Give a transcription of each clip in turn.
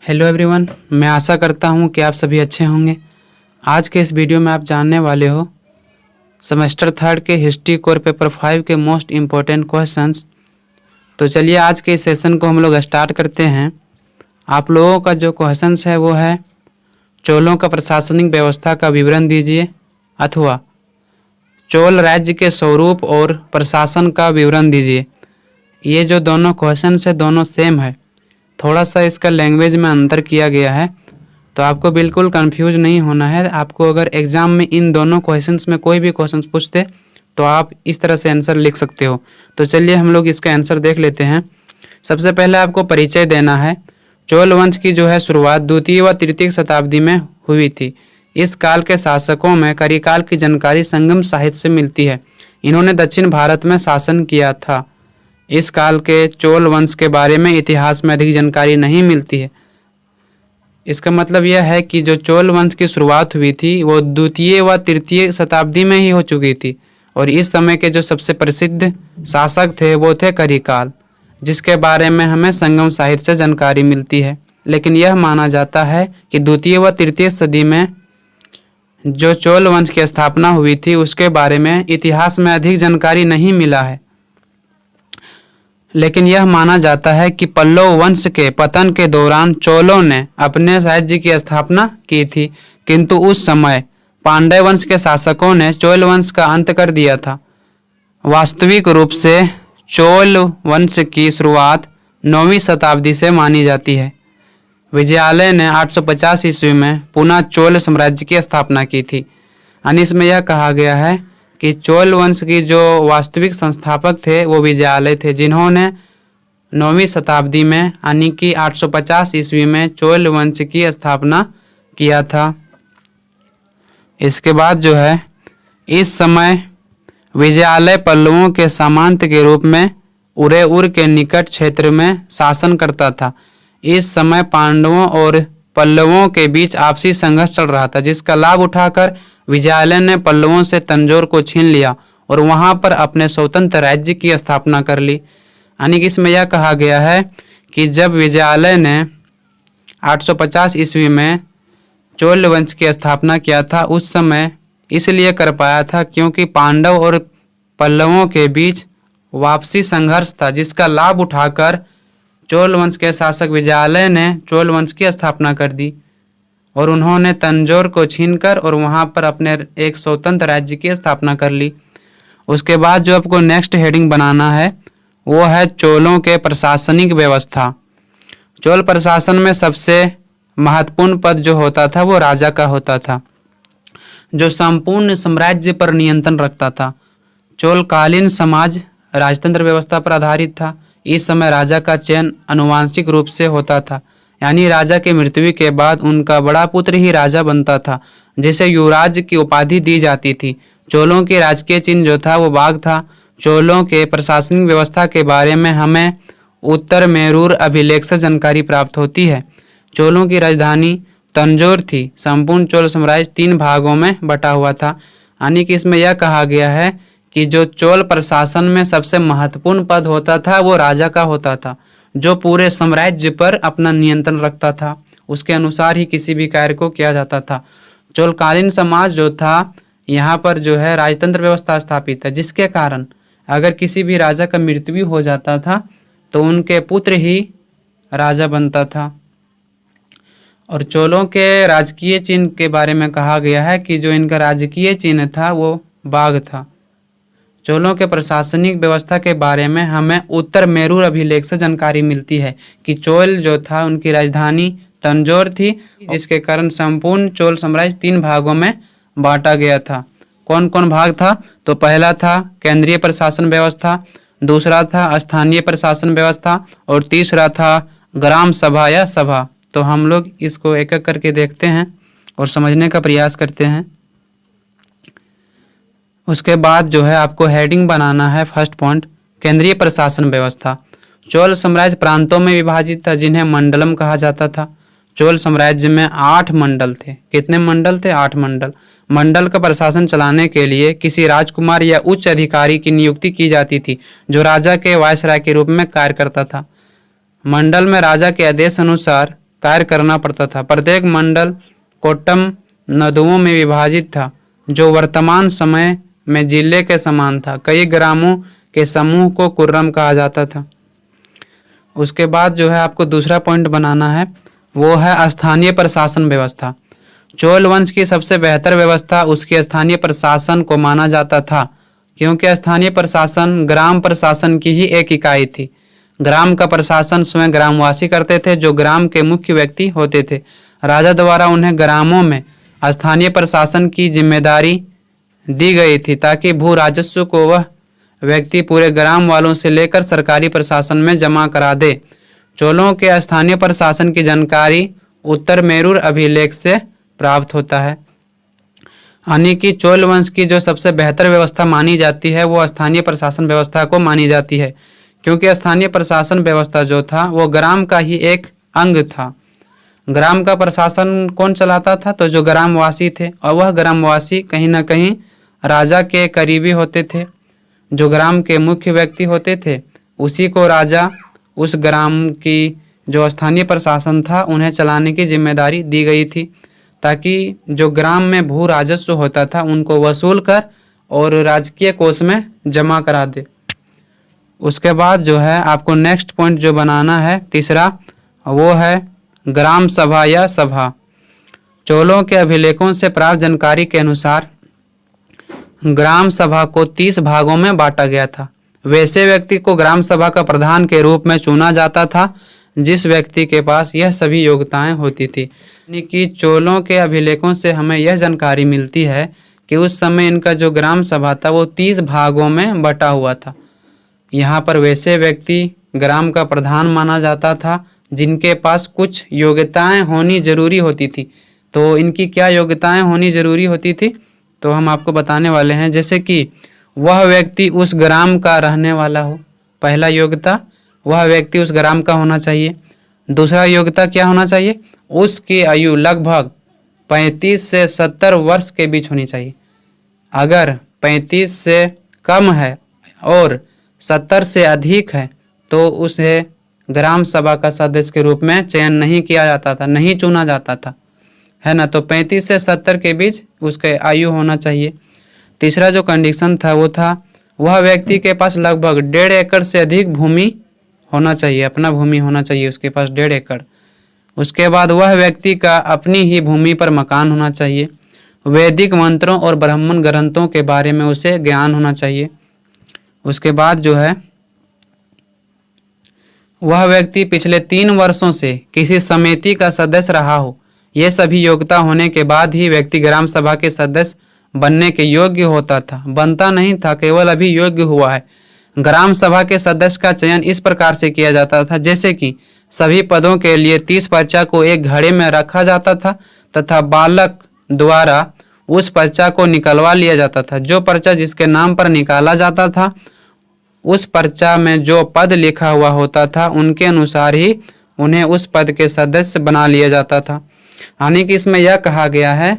Hello everyone, मैं आशा करता हूँ कि आप सभी अच्छे होंगे। आज के इस वीडियो में आप जानने वाले हो सेमेस्टर 3 के हिस्ट्री कोर पेपर 5 के मोस्ट इम्पोर्टेंट क्वेश्चंस। तो चलिए आज के इस सेशन को हम लोग स्टार्ट करते हैं। आप लोगों का जो क्वेश्चंस है वो है चोलों का प्रशासनिक व्यवस्था का विवरण दीजिए अथवा चोल राज्य के स्वरूप और प्रशासन का विवरण दीजिए। ये जो दोनों क्वेश्चंस है दोनों सेम है, थोड़ा सा इसका लैंग्वेज में अंतर किया गया है, तो आपको बिल्कुल कंफ्यूज नहीं होना है। आपको अगर एग्ज़ाम में इन दोनों क्वेश्चंस में कोई भी क्वेश्चंस पूछते तो आप इस तरह से आंसर लिख सकते हो। तो चलिए हम लोग इसका आंसर देख लेते हैं। सबसे पहले आपको परिचय देना है। चोल वंश की जो है शुरुआत द्वितीय व तृतीय शताब्दी में हुई थी। इस काल के शासकों में करिकाल की जानकारी संगम साहित्य से मिलती है। इन्होंने दक्षिण भारत में शासन किया था। इस काल के चोल वंश के बारे में इतिहास में अधिक जानकारी नहीं मिलती है। इसका मतलब यह है कि जो चोल वंश की शुरुआत हुई थी वो द्वितीय व तृतीय शताब्दी में ही हो चुकी थी, और इस समय के जो सबसे प्रसिद्ध शासक थे वो थे करिकाल, जिसके बारे में हमें संगम साहित्य से जानकारी मिलती है। लेकिन यह माना जाता है कि द्वितीय व तृतीय सदी में जो चोल वंश की स्थापना हुई थी उसके बारे में इतिहास में अधिक जानकारी नहीं मिला है। लेकिन यह माना जाता है कि पल्लव वंश के पतन के दौरान चोलों ने अपने राज्य की स्थापना की थी, किंतु उस समय पांड्य वंश के शासकों ने चोल वंश का अंत कर दिया था। वास्तविक रूप से चोल वंश की शुरुआत 9वीं शताब्दी से मानी जाती है। विजयालय ने 850 ईस्वी में पुनः चोल साम्राज्य की स्थापना की थी। यानी इसमें यह कहा गया है कि चोल वंश की जो वास्तविक संस्थापक थे वो विजयालय थे, जिन्होंने 9वीं शताब्दी में यानी कि 850 ईस्वी में चोल वंश की स्थापना किया था। इसके बाद जो है इस समय विजयालय पल्लवों के सामंत के रूप में उदयपुर के निकट क्षेत्र में शासन करता था। इस समय पांडवों और पल्लवों के बीच आपसी संघर्ष चल रहा था, जिसका लाभ उठाकर विजयालय ने पल्लवों से तंजौर को छीन लिया और वहां पर अपने स्वतंत्र राज्य की स्थापना कर ली। यानी कि इसमें यह कहा गया है कि जब विजयालय ने 850 ईस्वी में चोल वंश की स्थापना किया था, उस समय इसलिए कर पाया था क्योंकि पांडव और पल्लवों के बीच वापसी संघर्ष था, जिसका लाभ उठाकर चोल वंश के शासक विजयालय ने चोल वंश की स्थापना कर दी और उन्होंने तंजौर को छीनकर और वहां पर अपने एक स्वतंत्र राज्य की स्थापना कर ली। उसके बाद जो आपको नेक्स्ट हेडिंग बनाना है वो है चोलों के प्रशासनिक व्यवस्था। चोल प्रशासन में सबसे महत्वपूर्ण पद जो होता था वो राजा का होता था, जो संपूर्ण साम्राज्य पर नियंत्रण रखता था। चोलकालीन समाज राजतंत्र व्यवस्था पर आधारित था। इस समय राजा का चयन आनुवंशिक रूप से होता था, यानी राजा के मृत्यु के बाद उनका बड़ा पुत्र ही राजा बनता था, जिसे युवराज की उपाधि दी जाती थी। चोलों के राजकीय चिन्ह जो था वो बाघ था। चोलों के प्रशासनिक व्यवस्था के बारे में हमें उत्तर मेरूर अभिलेख से जानकारी प्राप्त होती है। चोलों की राजधानी तंजौर थी। संपूर्ण चोल साम्राज्य 3 भागों में बटा हुआ था। यानी कि इसमें यह कहा गया है कि जो चोल प्रशासन में सबसे महत्वपूर्ण पद होता था वो राजा का होता था, जो पूरे साम्राज्य पर अपना नियंत्रण रखता था। उसके अनुसार ही किसी भी कार्य को किया जाता था। चोलकालीन समाज जो था यहाँ पर जो है राजतंत्र व्यवस्था स्थापित है, जिसके कारण अगर किसी भी राजा का मृत्यु हो जाता था तो उनके पुत्र ही राजा बनता था। और चोलों के राजकीय चिन्ह के बारे में कहा गया है कि जो इनका राजकीय चिन्ह था वो बाघ था। चोलों के प्रशासनिक व्यवस्था के बारे में हमें उत्तर मेरूर अभिलेख से जानकारी मिलती है कि चोल जो था उनकी राजधानी तंजौर थी, जिसके कारण संपूर्ण चोल साम्राज्य 3 भागों में बांटा गया था। कौन कौन भाग था? तो पहला था केंद्रीय प्रशासन व्यवस्था, दूसरा था स्थानीय प्रशासन व्यवस्था और तीसरा था ग्राम सभा या सभा। तो हम लोग इसको एक एक करके देखते हैं और समझने का प्रयास करते हैं। उसके बाद जो है आपको हेडिंग बनाना है। फर्स्ट पॉइंट, केंद्रीय प्रशासन व्यवस्था। चोल साम्राज्य प्रांतों में विभाजित था, जिन्हें मंडलम कहा जाता था। चोल साम्राज्य में 8 मंडल थे। कितने मंडल थे? 8 मंडल। मंडल का प्रशासन चलाने के लिए किसी राजकुमार या उच्च अधिकारी की नियुक्ति की जाती थी, जो राजा के वायसराय के रूप में कार्य करता था। मंडल में राजा के आदेश अनुसार कार्य करना पड़ता था। प्रत्येक मंडल कोट्टम नदुओं में विभाजित था, जो वर्तमान समय में जिले के समान था। कई ग्रामों के समूह को कुर्रम कहा जाता था। उसके बाद जो है आपको दूसरा पॉइंट बनाना है, वो है स्थानीय प्रशासन व्यवस्था। चोल वंश की सबसे बेहतर व्यवस्था उसके स्थानीय प्रशासन को माना जाता था, क्योंकि स्थानीय प्रशासन ग्राम प्रशासन की ही एक इकाई थी। ग्राम का प्रशासन स्वयं ग्रामवासी करते थे, जो ग्राम के मुख्य व्यक्ति होते थे। राजा द्वारा उन्हें ग्रामों में स्थानीय प्रशासन की जिम्मेदारी दी गई थी, ताकि भू राजस्व को वह व्यक्ति पूरे ग्राम वालों से लेकर सरकारी प्रशासन में जमा करा दे। चोलों के स्थानीय प्रशासन की जानकारी उत्तर मेरूर अभिलेख से प्राप्त होता है। यानी कि चोल वंश की जो सबसे बेहतर व्यवस्था मानी जाती है वो स्थानीय प्रशासन व्यवस्था को मानी जाती है, क्योंकि स्थानीय प्रशासन व्यवस्था जो था वो ग्राम का ही एक अंग था। ग्राम का प्रशासन कौन चलाता था? तो जो ग्रामवासी थे, और वह ग्रामवासी कहीं ना कहीं राजा के करीबी होते थे। जो ग्राम के मुख्य व्यक्ति होते थे, उसी को राजा उस ग्राम की जो स्थानीय प्रशासन था उन्हें चलाने की जिम्मेदारी दी गई थी, ताकि जो ग्राम में भू राजस्व होता था उनको वसूल कर और राजकीय कोष में जमा करा दे। उसके बाद जो है आपको नेक्स्ट पॉइंट जो बनाना है तीसरा, वो है ग्राम सभा या सभा। चोलों के अभिलेखों से प्राप्त जानकारी के अनुसार ग्राम सभा को 30 भागों में बांटा गया था। वैसे व्यक्ति को ग्राम सभा का प्रधान के रूप में चुना जाता था जिस व्यक्ति के पास यह सभी योग्यताएं होती थी। यानी कि चोलों के अभिलेखों से हमें यह जानकारी मिलती है कि उस समय इनका जो ग्राम सभा था वो 30 भागों में बटा हुआ था। यहाँ पर वैसे व्यक्ति ग्राम का प्रधान माना जाता था जिनके पास कुछ योग्यताएं होनी जरूरी होती थी। तो इनकी क्या योग्यताएं होनी जरूरी होती थी तो हम आपको बताने वाले हैं। जैसे कि वह व्यक्ति उस ग्राम का रहने वाला हो, पहला योग्यता वह व्यक्ति उस ग्राम का होना चाहिए। दूसरा योग्यता क्या होना चाहिए? उसकी आयु लगभग 35 से 70 वर्ष के बीच होनी चाहिए। अगर 35 से कम है और 70 से अधिक है तो उसे ग्राम सभा का सदस्य के रूप में चयन नहीं किया जाता था, नहीं चुना जाता था, है ना। तो 35 से 70 के बीच उसके आयु होना चाहिए। तीसरा जो कंडीशन था वो था वह व्यक्ति के पास लगभग 1.5 एकड़ से अधिक भूमि होना चाहिए, अपना भूमि होना चाहिए उसके पास 1.5 एकड़। उसके बाद वह व्यक्ति का अपनी ही भूमि पर मकान होना चाहिए। वैदिक मंत्रों और ब्राह्मण ग्रंथों के बारे में उसे ज्ञान होना चाहिए। उसके बाद जो है वह व्यक्ति पिछले 3 वर्षों से किसी समिति का सदस्य रहा हो। ये सभी योग्यता होने के बाद ही व्यक्ति ग्राम सभा के सदस्य बनने के योग्य होता था, बनता नहीं था, केवल अभी योग्य हुआ है। ग्राम सभा के सदस्य का चयन इस प्रकार से किया जाता था जैसे कि सभी पदों के लिए 30 पर्चा को एक घड़े में रखा जाता था तथा बालक द्वारा उस पर्चा को निकलवा लिया जाता था। जो पर्चा जिसके नाम पर निकाला जाता था उस पर्चा में जो पद लिखा हुआ होता था उनके अनुसार ही उन्हें उस पद के सदस्य बना लिया जाता था। यानी कि इसमें यह कहा गया है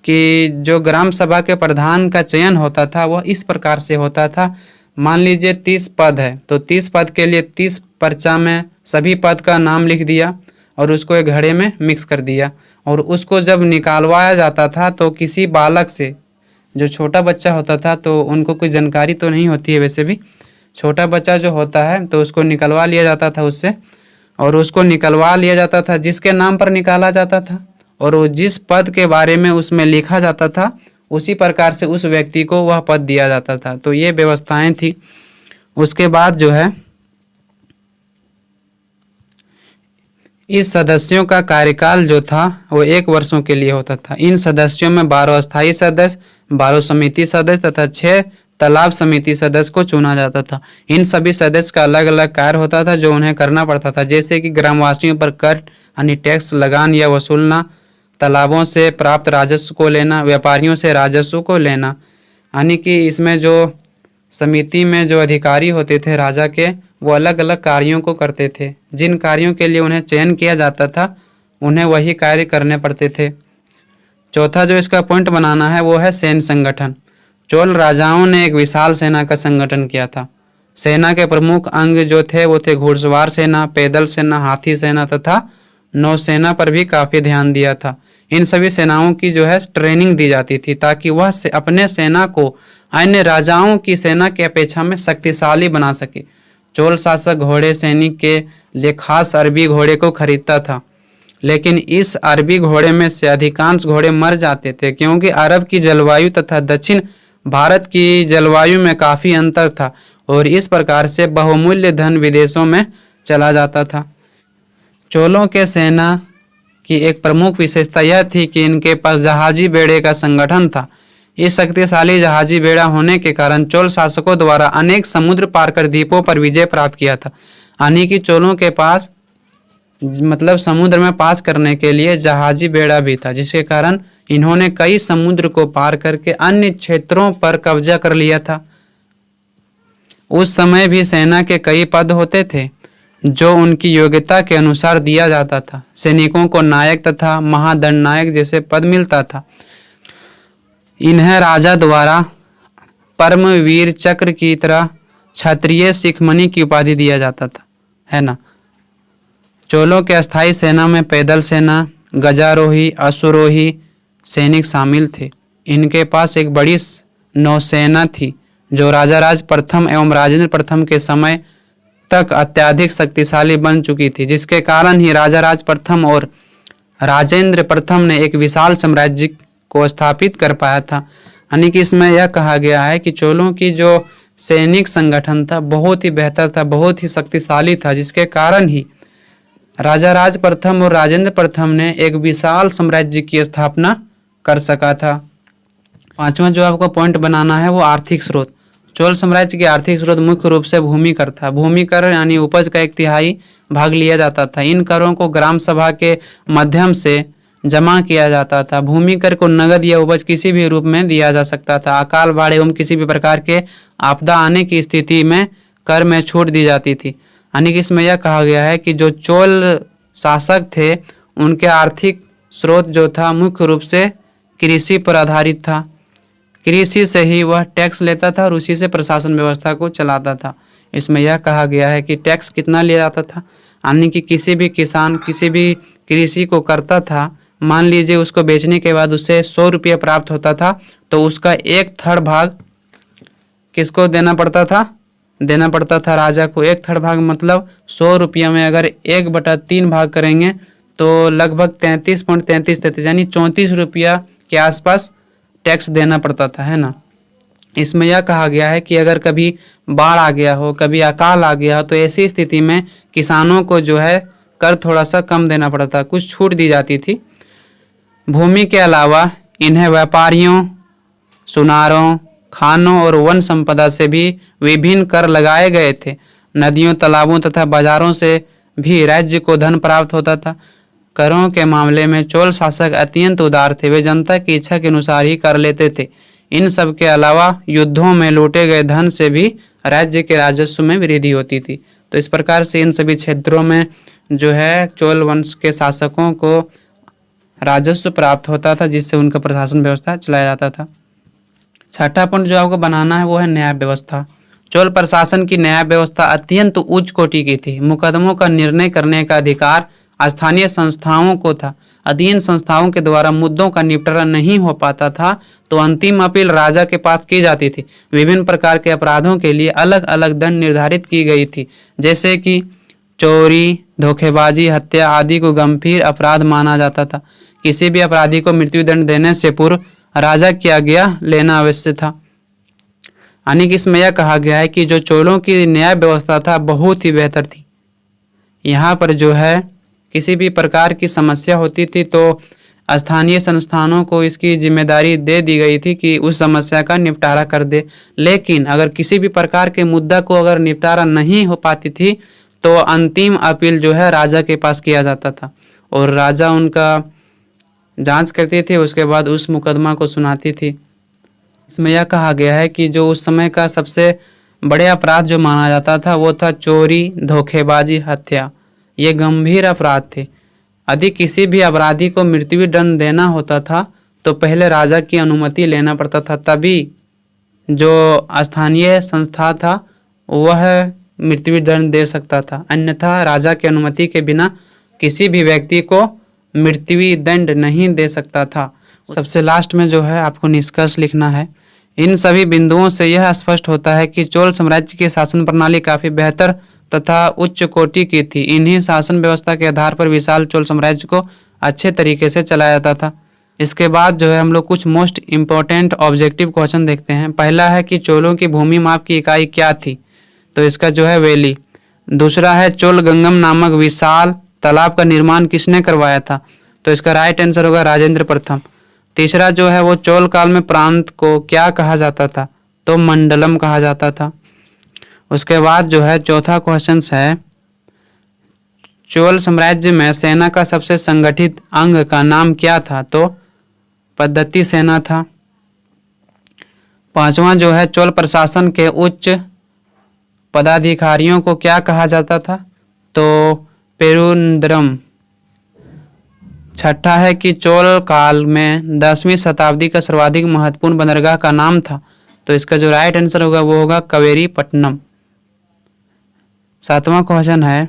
कि जो ग्राम सभा के प्रधान का चयन होता था वह इस प्रकार से होता था। मान लीजिए 30 पद है तो 30 पद के लिए 30 पर्चा में सभी पद का नाम लिख दिया और उसको एक घड़े में मिक्स कर दिया, और उसको जब निकालवाया जाता था तो किसी बालक से, जो छोटा बच्चा होता था तो उनको कोई जानकारी तो नहीं होती है, वैसे भी छोटा बच्चा जो होता है तो उसको निकलवा लिया जाता था उससे, और उसको निकलवा लिया जाता था जिसके नाम पर निकाला जाता था और वो जिस पद के बारे में उसमें लिखा जाता था उसी प्रकार से उस व्यक्ति को वह पद दिया जाता था। तो ये व्यवस्थाएं थी। उसके बाद जो है इस सदस्यों का कार्यकाल जो था वो 1 वर्षों के लिए होता था। इन सदस्यों में 12 अस्थायी सदस्य, 12 समिति सदस्य तथा 6 तालाब समिति सदस्य को चुना जाता था। इन सभी सदस्य का अलग अलग कार्य होता था जो उन्हें करना पड़ता था, जैसे कि ग्रामवासियों पर कर यानी टैक्स लगान या वसूलना, तालाबों से प्राप्त राजस्व को लेना, व्यापारियों से राजस्व को लेना। यानी कि इसमें जो समिति में जो अधिकारी होते थे राजा के, वो अलग अलग कार्यों को करते थे। जिन कार्यों के लिए उन्हें चयन किया जाता था उन्हें वही कार्य करने पड़ते थे। चौथा जो इसका पॉइंट बनाना है वो है सैन्य संगठन। चोल राजाओं ने एक विशाल सेना का संगठन किया था। सेना के प्रमुख अंग जो थे वो थे घुड़सवार सेना, पैदल सेना, हाथी सेना तथा नौसेना पर भी काफ़ी ध्यान दिया था। इन सभी सेनाओं की जो है ट्रेनिंग दी जाती थी ताकि वह अपने सेना को अन्य राजाओं की सेना की अपेक्षा में शक्तिशाली बना सके। चोल शासक घोड़े सैनिक के लिए खास अरबी घोड़े को खरीदता था, लेकिन इस अरबी घोड़े में से अधिकांश घोड़े मर जाते थे क्योंकि अरब की जलवायु तथा दक्षिण भारत की जलवायु में काफ़ी अंतर था और इस प्रकार से बहुमूल्य धन विदेशों में चला जाता था। चोलों के सेना की एक प्रमुख विशेषता यह थी कि इनके पास जहाजी बेड़े का संगठन था। इस शक्तिशाली जहाजी बेड़ा होने के कारण चोल शासकों द्वारा अनेक समुद्र पार कर द्वीपों पर विजय प्राप्त किया था। यानी कि चोलों के पास मतलब समुद्र में पास करने के लिए जहाजी बेड़ा भी था, जिसके कारण इन्होंने कई समुद्र को पार करके अन्य क्षेत्रों पर कब्जा कर लिया था। उस समय भी सेना के कई पद होते थे जो उनकी योग्यता के अनुसार दिया जाता था। सैनिकों को नायक तथा महादंडनायक जैसे पद मिलता था। इन्हें राजा द्वारा परमवीर चक्र की तरह क्षत्रिय शिखमणि की उपाधि दिया जाता था, है ना। चोलों के अस्थायी सेना में पैदल सेना, गजारोही, अश्वरोही सैनिक शामिल थे। इनके पास एक बड़ी नौसेना थी जो राजाराज प्रथम एवं राजेंद्र प्रथम के समय तक अत्यधिक शक्तिशाली बन चुकी थी, जिसके कारण ही राजाराज प्रथम और राजेंद्र प्रथम ने एक विशाल साम्राज्य को स्थापित कर पाया था। यानी कि इसमें यह कहा गया है कि चोलों की जो सैनिक संगठन था बहुत ही बेहतर था, बहुत ही शक्तिशाली था, जिसके कारण ही राजाराज प्रथम और राजेंद्र प्रथम ने एक विशाल साम्राज्य की स्थापना कर सका था। पांचवा जो आपको पॉइंट बनाना है वो आर्थिक स्रोत। चोल साम्राज्य के आर्थिक स्रोत मुख्य रूप से भूमि कर था। भूमि कर यानी उपज का 1/3 भाग लिया जाता था। इन करों को ग्राम सभा के माध्यम से जमा किया जाता था। भूमि कर को नगद या उपज किसी भी रूप में दिया जा सकता था। अकाल बाढ़ एवं किसी भी प्रकार के आपदा आने की स्थिति में कर में छूट दी जाती थी। यानी कि इसमें यह कहा गया है कि जो चोल शासक थे उनके आर्थिक स्रोत जो था मुख्य रूप से कृषि पर आधारित था। कृषि से ही वह टैक्स लेता था और उसी से प्रशासन व्यवस्था को चलाता था। इसमें यह कहा गया है कि टैक्स कितना लिया जाता था, यानी कि किसी भी किसान किसी भी कृषि को करता था, मान लीजिए उसको बेचने के बाद उसे 100 रुपये प्राप्त होता था, तो उसका 1/3 भाग किसको देना पड़ता था राजा को। 1/3 भाग मतलब 100 रुपये में अगर 1/3 भाग करेंगे तो लगभग 33.33 यानी 34 रुपया के आसपास टैक्स देना पड़ता था, है ना। इसमें यह कहा गया है कि अगर कभी बाढ़ आ गया हो, कभी अकाल आ गया हो, तो ऐसी स्थिति में किसानों को जो है कर थोड़ा सा कम देना पड़ता, कुछ छूट दी जाती थी। भूमि के अलावा इन्हें व्यापारियों, सुनारों, खानों और वन संपदा से भी विभिन्न कर लगाए गए थे। नदियों, तालाबों तथा बाजारों से भी राज्य को धन प्राप्त होता था। करों के मामले में चोल शासक अत्यंत उदार थे। वे जनता की इच्छा के अनुसार ही कर लेते थे। इन सब के अलावा युद्धों में लूटे गए धन से भी राज्य के राजस्व में वृद्धि होती थी। तो इस प्रकार से इन सभी क्षेत्रों में जो है चोल वंश के शासकों को राजस्व प्राप्त होता था, जिससे उनका प्रशासन व्यवस्था चलाया जाता था। छठा पॉइंट जो आपको बनाना है वो है न्याय व्यवस्था। चोल प्रशासन की न्याय व्यवस्था अत्यंत उच्च कोटि की थी। मुकदमों का निर्णय करने का अधिकार स्थानीय संस्थाओं को था। अधीन संस्थाओं के द्वारा मुद्दों का निपटारा नहीं हो पाता था तो अंतिम अपील राजा के पास की जाती थी। विभिन्न प्रकार के अपराधों के लिए अलग अलग दंड निर्धारित की गई थी, जैसे कि चोरी, धोखेबाजी, हत्या आदि को गंभीर अपराध माना जाता था। किसी भी अपराधी को मृत्युदंड देने से पूर्व राजा की आज्ञा लेना आवश्यक था। यानी कि इसमें यह कहा गया है कि जो चोलों की न्याय व्यवस्था था बहुत ही बेहतर थी। यहाँ पर जो है किसी भी प्रकार की समस्या होती थी तो स्थानीय संस्थानों को इसकी जिम्मेदारी दे दी गई थी कि उस समस्या का निपटारा कर दे। लेकिन अगर किसी भी प्रकार के मुद्दा को अगर निपटारा नहीं हो पाती थी तो अंतिम अपील जो है राजा के पास किया जाता था और राजा उनका जांच करती थी, उसके बाद उस मुकदमा को सुनाती थी। इसमें यह कहा गया है कि जो उस समय का सबसे बड़े अपराध जो माना जाता था वो था चोरी, धोखेबाजी, हत्या। ये गंभीर अपराध थे। यदि किसी भी अपराधी को मृत्यु दंड देना होता था तो पहले राजा की अनुमति लेना पड़ता था, तभी जो स्थानीय संस्था था वह मृत्यु दंड दे सकता था, अन्यथा राजा की अनुमति के बिना किसी भी व्यक्ति को मृत्यु दंड नहीं दे सकता था। सबसे लास्ट में जो है आपको निष्कर्ष लिखना है। इन सभी बिंदुओं से यह स्पष्ट होता है कि चोल साम्राज्य की शासन प्रणाली काफ़ी बेहतर तथा उच्च कोटि की थी। इन्हीं शासन व्यवस्था के आधार पर विशाल चोल साम्राज्य को अच्छे तरीके से चलाया जाता था। इसके बाद जो है हम लोग कुछ मोस्ट इम्पोर्टेंट ऑब्जेक्टिव क्वेश्चन देखते हैं। पहला है कि चोलों की भूमि माप की इकाई क्या थी, तो इसका जो है वैली। दूसरा है चोल गंगम नामक विशाल तालाब का निर्माण किसने करवाया था, तो इसका राइट आंसर होगा राजेंद्र प्रथम। तीसरा जो है वो चोल काल में प्रांत को क्या कहा जाता था, तो मंडलम कहा जाता था। उसके बाद जो है चौथा क्वेश्चन है चोल साम्राज्य में सेना का सबसे संगठित अंग का नाम क्या था, तो पद्धति सेना था। पांचवा जो है चोल प्रशासन के उच्च पदाधिकारियों को क्या कहा जाता था, तो पेरुंदरम। छठा है कि चोल काल में 10वीं शताब्दी का सर्वाधिक महत्वपूर्ण बंदरगाह का नाम था, तो इसका जो राइट आंसर होगा वो होगा कावेरीपट्टनम। सातवां क्वेश्चन है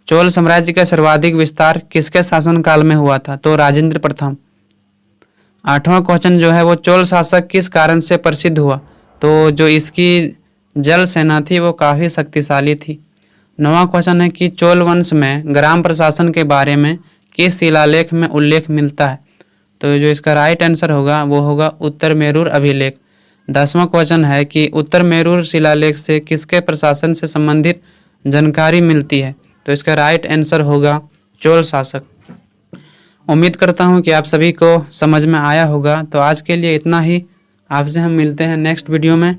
चोल साम्राज्य का सर्वाधिक विस्तार किसके शासनकाल में हुआ था, तो राजेंद्र प्रथम। आठवां क्वेश्चन जो है वो चोल शासक किस कारण से प्रसिद्ध हुआ, तो जो इसकी जल सेना थी वो काफ़ी शक्तिशाली थी। नौवां क्वेश्चन है कि चोल वंश में ग्राम प्रशासन के बारे में किस शिलालेख में उल्लेख मिलता है, तो जो इसका राइट आंसर होगा वो होगा उत्तर मेरूर अभिलेख। 10वां क्वेश्चन है कि उत्तर मेरूर शिलालेख से किसके प्रशासन से संबंधित जानकारी मिलती है, तो इसका राइट आंसर होगा चोल शासक। उम्मीद करता हूँ कि आप सभी को समझ में आया होगा। तो आज के लिए इतना ही। आपसे हम मिलते हैं नेक्स्ट वीडियो में।